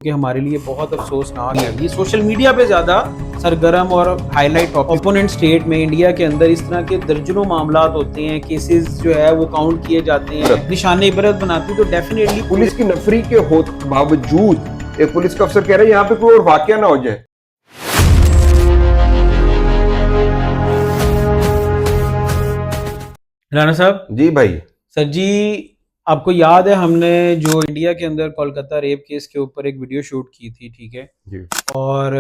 कि हमारे लिए बहुत अफसोसनाक है। ये सोशल मीडिया पे ज़्यादा सरगर्म और हाईलाइट ओपोनेंट स्टेट में इंडिया के अंदर इस तरह के दर्जनों मामलात होते हैं, केसेस जो है वो काउंट किए जाते हैं, निशाने इबरत बनाती तो डेफिनेटली पुलिस की नफरी के बावजूद एक पुलिस का अफसर कह रहे हैं यहाँ पे कोई और वाकया ना हो जाए। राणा साहब जी भाई। सर जी, आपको याद है हमने जो इंडिया के अंदर कोलकाता रेप केस के ऊपर एक वीडियो शूट की थी, ठीक है जी। और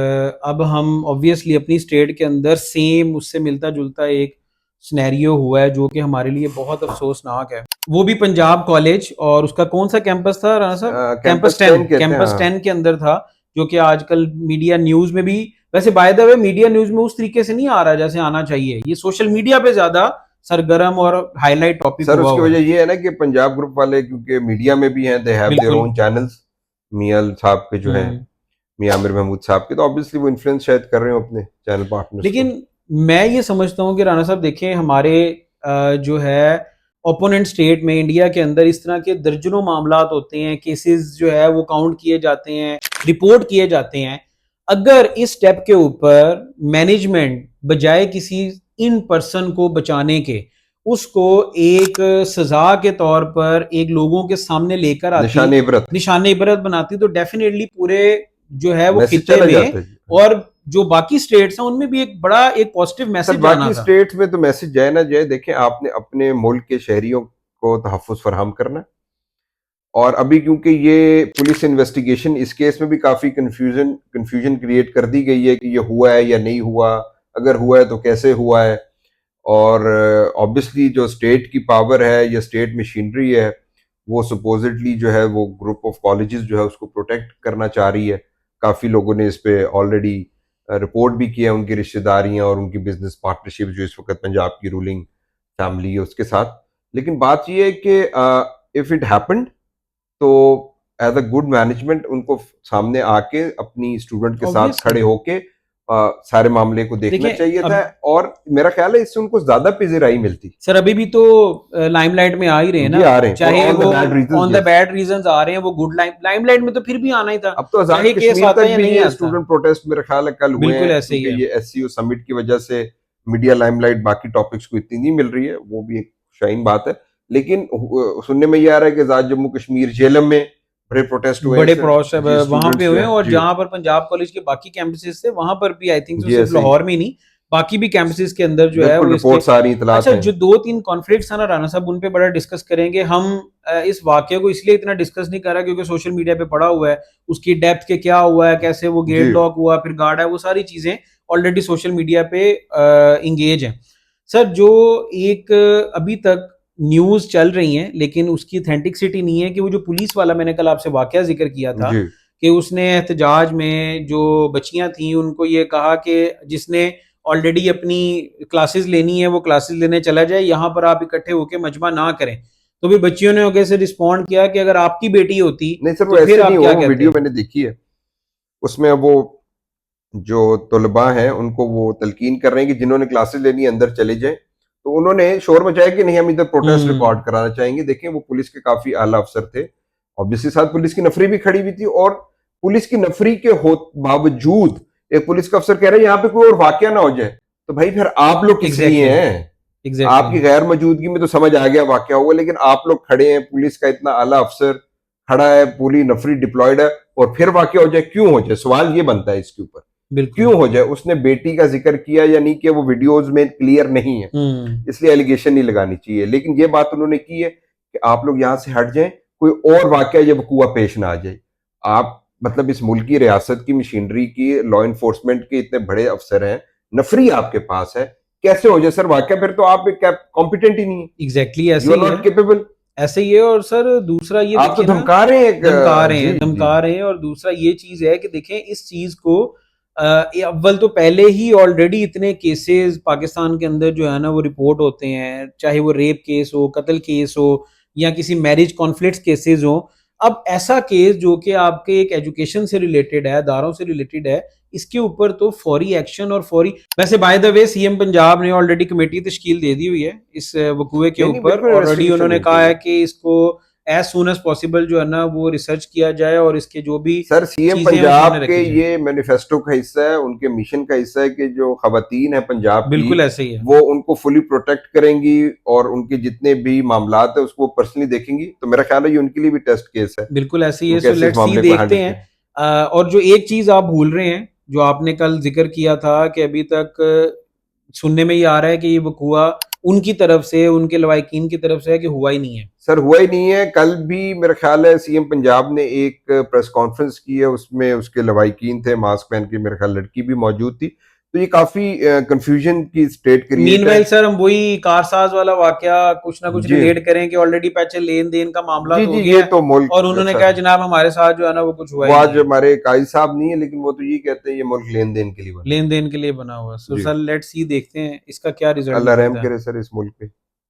अब हम ऑब्वियसली अपनी स्टेट के अंदर सेम उससे मिलता जुलता एक सिनेरियो हुआ है जो कि हमारे लिए बहुत अफसोसनाक है। वो भी पंजाब कॉलेज, और उसका कौन सा कैंपस था राणा साहब? कैंपस 10 कैंपस 10 के अंदर था, जो कि आजकल मीडिया न्यूज में भी, वैसे by the way media news में उस तरीके से नहीं आ रहा जैसे आना चाहिए। ये सोशल मीडिया पे ज्यादा सरगर्म और हाईलाइट टॉपिक सर हुआ उसकी हुआ है। वजह ये है ना कि पंजाब ग्रुप वाले क्योंकि मीडिया में भी हैं, they have their own channels. मियां साहब के जो हैं, मियां आमिर महमूद साहब के, तो ऑब्वियसली वो इन्फ्लुएंस शायद कर रहे हो अपने चैनल पार्टनर्स। लेकिन मैं ये समझता हूँ कि राणा साहब देखें, हमारे जो है ओपोनेंट स्टेट में इंडिया के अंदर इस तरह के दर्जनों मामलात होते हैं, केसेस जो है वो काउंट किए जाते हैं, रिपोर्ट किए जाते हैं। अगर इस स्टेप के ऊपर मैनेजमेंट बजाय किसी इन पर्सन को बचाने के उसको एक सजा के तौर पर एक लोगों के सामने लेकर आती, निशाने इबरत बनाती, तो डेफिनेटली पूरे जो है वो खित्ते में और जो बाकी स्टेट्स हैं उनमें भी एक बड़ा एक पॉजिटिव मैसेज जाना था। बाकी स्टेट्स में तो मैसेज जाए ना जाए, देखें आपने अपने मुल्क के शहरियों को तहफ़्फ़ुज़ फराहम करना। और अभी क्योंकि ये पुलिस इन्वेस्टिगेशन, इस केस में भी काफ़ी कंफ्यूजन क्रिएट कर दी गई है कि ये हुआ है या नहीं हुआ, अगर हुआ है तो कैसे हुआ है। और ऑब्वियसली जो स्टेट की पावर है या स्टेट मशीनरी है, वो सपोजिटली जो है वो ग्रुप ऑफ कॉलेजेस जो है उसको प्रोटेक्ट करना चाह रही है। काफ़ी लोगों ने इस पे ऑलरेडी रिपोर्ट भी किया, उनकी रिश्तेदारियां और उनकी बिजनेस पार्टनरशिप जो इस वक्त पंजाब की रूलिंग फैमिली है उसके साथ। लेकिन बात यह है कि इफ इट हैपेंड तो एज अ गुड मैनेजमेंट उनको सामने आके अपनी स्टूडेंट के साथ खड़े होके सारे मामले को देखना चाहिए था। और मेरा ख्याल है इससे उनको ज्यादा पिज़राई मिलती। सर अभी भी तो लाइमलाइट में आ ही रहे हैं ना, आ रहे हैं, चाहे वो ऑन द बैड रीजंस आ रहे हैं, वो गुड लाइमलाइट में तो फिर भी आना ही था। अब तो आजाद कश्मीर तक भी ये स्टूडेंट प्रोटेस्ट मेरा ख्याल है कल हुए हैं, ऐसे ही है। ये एससीओ समिट की वजह से मीडिया लाइमलाइट बाकी टॉपिक्स को इतनी नहीं मिल रही है, वो भी एक शाइन बात है। लेकिन सुनने में ये आ रहा है कि आजाद जम्मू कश्मीर झेलम में बड़े प्रोटेस्ट हुए, बड़े प्रोटेस्ट वहां पे हुए, और जहां पर पंजाब कॉलेज के बाकी कैंपसेस थे वहां पर भी आई थिंक सिर्फ लाहौर में नहीं बाकी भी कैंपसेस के अंदर जो है वो रिपोर्ट्स आ रही, इतलात अच्छा, जो 2-3 कॉन्फ्लिक्ट्स है ना राणा साहब, उन पे बड़ा डिस्कस करेंगे हम। इस वाकये को इसलिए इतना डिस्कस नहीं कर रहा क्योंकि सोशल मीडिया पे पड़ा हुआ है, उसकी डेप्थ के क्या हुआ है, कैसे वो गेट लॉक हुआ, फिर गार्ड है, वो सारी चीजें ऑलरेडी सोशल मीडिया पे इंगेज है। सर जो एक अभी तक न्यूज चल रही हैं लेकिन उसकी ऑथेंटिसिटी नहीं है कि वो जो पुलिस वाला मैंने कल आपसे वाकया जिक्र किया था कि उसने एहतजाज में जो बच्चियां थी उनको ये कहा कि जिसने ऑलरेडी अपनी क्लासेस लेनी है वो क्लासेस लेने चला जाए, यहाँ पर आप इकट्ठे होकर मजमा ना करें। तो फिर बच्चियों ने होकर से रिस्पॉन्ड किया कि अगर आपकी बेटी होती नहीं सर, तो वो फिर आप क्या कहते? वीडियो मैंने देखी है, उसमें वो जो तलबा हैं उनको वो तलकीन कर रहे हैं कि जिन्होंने क्लासेस लेनी है अंदर चले जाएं। तो उन्होंने शोर मचाया कि नहीं हम इधर प्रोटेस्ट रिकॉर्ड कराना चाहेंगे। देखें वो पुलिस के काफी आला अफसर थे, ऑब्वियसली साथ पुलिस की नफरी भी खड़ी हुई थी, और पुलिस की नफरी के बावजूद एक पुलिस का अफसर कह रहे हैं यहाँ पे कोई और वाकया ना हो जाए। तो भाई फिर आप लोग किस लिए हैं? आपकी गैर मौजूदगी में तो समझ आ गया वाकया हुआ, लेकिन आप लोग खड़े हैं, पुलिस का इतना आला अफसर खड़ा है, पूरी नफरी डिप्लॉयड है, और फिर वाकया हो जाए, क्यों हो जाए? सवाल ये बनता है इसके ऊपर, क्यों हो जाए? उसने बेटी का जिक्र किया या नहीं किया वो वीडियोज में क्लियर नहीं है, इसलिए एलिगेशन नहीं लगानी चाहिए। लेकिन ये बात उन्होंने की है कि आप लोग यहां से हट जाएं, कोई और वाकया या वकूआ पेश ना आ जाए। आप मतलब इस मुल्क की रियासत की मशीनरी की, लॉ इन्फोर्समेंट के इतने बड़े अफसर हैं, नफरी आपके पास है, कैसे हो जाए सर वाकया? फिर तो आप कॉम्पिटेंट ही नहीं है। एग्जैक्टली ऐसे ही नॉट केपेबल, ऐसे ही है। और सर दूसरा ये आप तो धमका रहे हैं, और दूसरा ये चीज है कि देखें इस चीज को अव्वल तो पहले ही ऑलरेडी इतने केसेस पाकिस्तान के अंदर जो है ना वो रिपोर्ट होते हैं, चाहे वो रेप केस हो, कत्ल केस हो, या किसी मैरिज कॉन्फ्लिक्ट केसेस हो। अब ऐसा केस जो कि आपके एक एजुकेशन से रिलेटेड है, अदारों से रिलेटेड है, इसके ऊपर तो फौरी एक्शन और फौरी, वैसे by the way CM Punjab ने ऑलरेडी कमेटी तश्कील दे दी हुई है इस वकूए के ऊपर। ऑलरेडी उन्होंने कहा है कि इसको एज सून एज पॉसिबल जो है ना वो रिसर्च किया जाए और इसके जो भी सर सीएम चीजें हैं वो पंजाब सामने के रखी जाए। ये मैनिफेस्टो का हिस्सा है, उनके मिशन का हिस्सा है कि जो खवातीन है पंजाब की बिल्कुल ऐसे ही है। वो उनको फुली प्रोटेक्ट करेंगी और उनके जितने भी मामलात है उसको पर्सनली देखेंगी। तो मेरा ख्याल है ये उनके लिए भी टेस्ट केस है, बिल्कुल ऐसे ही वो है। सो कैसे इस लेट्स सी, मामले को देखते हैंडल हैं। करें। और जो एक चीज आप भूल रहे हैं, जो आपने कल जिक्र किया था कि अभी तक सुनने में ये आ रहा है कि ये वकूआ उनकी तरफ से, उनके लवाकिन की तरफ से है, कि हुआ ही नहीं है। सर हुआ ही नहीं है। कल भी मेरा ख्याल है सीएम पंजाब ने एक प्रेस कॉन्फ्रेंस की है, उसमें उसके लवाकिन थे, मास्क पहन के, मेरा ख्याल लड़की भी मौजूद थी। तो ये काफी कंफ्यूजन की स्टेट क्रिएट है। मीनवाइल सर, हम वही कारसाज वाला वाकया कुछ ना कुछ जी रिलेट करें कि ऑलरेडी पैसे लेन देन का मामला जी तो जी, हो ये गया है, तो मुल्क और उन्होंने सर, कहा जनाब हमारे साथ जो है ना वो कुछ हुआ वो ही आज नहीं है, हमारे काजी साहब नहीं है, लेकिन वो तो ये कहते हैं ये मुल्क लेन देन के लिए बना लेन देन के लिए बना हुआ। सो है। जी, सर लेट्स सी, देखते हैं इसका क्या रिजल्ट अल्लाह रहम निकलता है। करे सर इस मुल्क पे।